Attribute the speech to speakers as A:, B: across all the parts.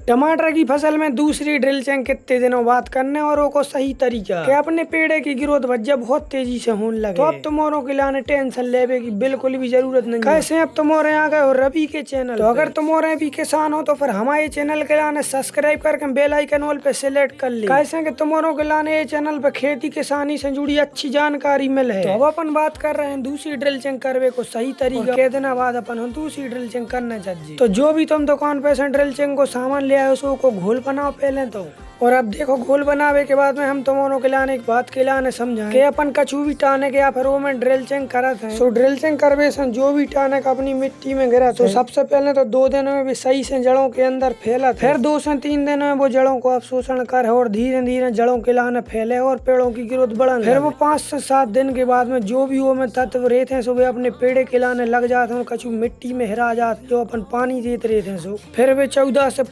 A: टमाटर की फसल में दूसरी ड्रिल्चिंग कितने दिनों बाद करने और को सही तरीका कि अपने पेड़ की ग्रोथ वजह बहुत तेजी से होने लगे। तो अब तुम्हारों के लाने टेंशन लेवे की बिल्कुल भी जरूरत नहीं। कैसे अब तुम्हारे आ गए हो रवि के चैनल। तो अगर तुम्हारे भी किसान हो तो फिर हमारे चैनल के लाने सब्सक्राइब करके बेल आइकन ऑल पे सिलेक्ट कर ले। कैसे कि तुम्हारों के लाने ये चैनल पे खेती किसानी से जुड़ी अच्छी जानकारी मिले। तो अब अपन बात कर रहे हैं दूसरी ड्रिल्चिंग करवे को सही तरीका। के दिन बाद अपन दूसरी ड्रिल्चिंग करना चाहिए। तो जो भी तुम दुकान पे से ड्रिल्चिंग को सामान ले आए उसको घोल बनाओ पहले तो। और अब देखो घोल बनावे के बाद में हम तुम्हारों के लाने एक बात के लाने समझाएं कि अपन कछु भी टाने के या फिर वो में ड्रिल्चिंग करत है। सो ड्रिल्चिंग करवे से जो भी टाने का अपनी मिट्टी में गिरा तो सबसे पहले तो 2 दिनों में भी सही से जड़ों के अंदर फैला। फिर 2 से 3 दिनों में वो जड़ों को अवशोषण कर और धीरे धीरे जड़ों के लाने फैले और पेड़ों की ग्रोथ बढ़न। फिर वो 5 से 7 दिन के बाद में जो भी वो में तत्व रहते हैं सो वे अपने पेड़ के लाने लग जाते हैं। कछु मिट्टी में हिरा जाते जो अपन पानी देते रहते हैं सो फिर वे 14 से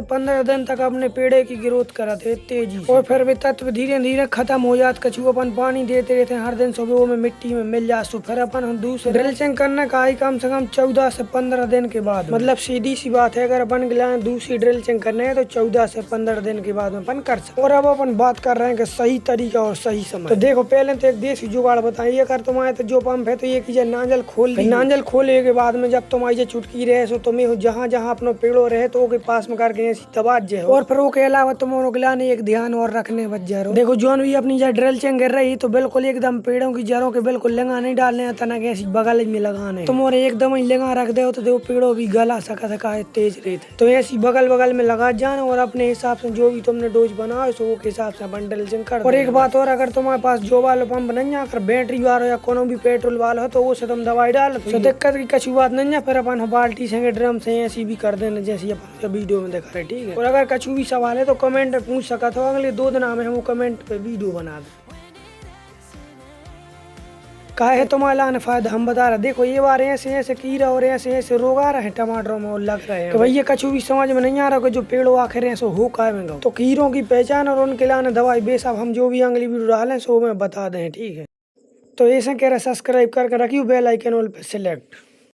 A: 15 दिन तक अपने पेड़े की ग्रोथ करते तेजी और फिर वे तत्व धीरे धीरे खत्म हो जाते। कछु अपन पानी देते रहते हैं हर दिन सुबह में मिट्टी में मिल जाते। तो फिर अपन हम दूसरे ड्रिल्चिंग करने का आई कम से कम 14 से 15 दिन के बाद। मतलब सीधी सी बात है अगर अपन दूसरी ड्रिल्चिंग करने है तो 14 से 15 दिन के बाद में अपन कर सकते। और अब अपन बात कर रहे हैं कि सही तरीका और सही समय। तो देखो पहले तो एक देसी जुगाड़ बताइए। अगर तुम्हारे तो जो पंप है तो ये कीजिए नांजल खोल दी। नांजल खोले के बाद में जब तुम्हारी चुटकी रहे सो तुम्हें जहाँ जहाँ अपना पेड़ो रहे तो के पास में करके ऐसी दबा जाए। और फिर वो के अलावा तुम्हारों के लाने एक ध्यान और रखने बच जा रहा। देखो जोन भी अपनी जब ड्रिल्चिंग गिर रही तो बिल्कुल एकदम पेड़ों की जड़ों के बिल्कुल लेंगा नहीं डालने तना ऐसी बगल में लगाने। तुम्हारे एकदम ही लेंगा रख दे तो देखो पेड़ों भी गला सका है तेज रहते तो ऐसी बगल में लगा जाना और अपने हिसाब से जो भी तुमने डोज बनाओ सो के हिसाब से अपन ड्रिल्चिंग कर। और एक बात और अगर तुम्हारे पास जो वाला पंप नहीं है अगर बैटरी वाला या कोनो भी पेट्रोल वाला हो तो वो से तुम दवाई डालो तो दिक्कत की कछु बात नहीं है। फिर अपन बाल्टी से ड्रम से ऐसी भी कर देना जैसी अपन वीडियो में दिखा रहे। ठीक है। और अगर कछु भी सवाल है तो कमेंट में पूछ सकते हो। अगले 2 दिन में हम वो कमेंट पे वीडियो बना दे। का है तुम्हारे लाने फायदा हम बता रहे। देखो ये बार ऐसे कीड़ा और ऐसे रोग आ रहे हैं टमाटरों में और लग रहे हैं तो भैया कछु भी समझ में नहीं आ रहा कि जो पेड़ों आखिर है सो हो का में तो कीड़ों की पहचान और उनके लाने दवाई बेसाब हम जो भी अगली वीडियो डालें सो में बता दें। ठीक है। तो ऐसे कह रहे सब्सक्राइब करके रखियो बेल आइकन ऑल पे सिलेक्ट।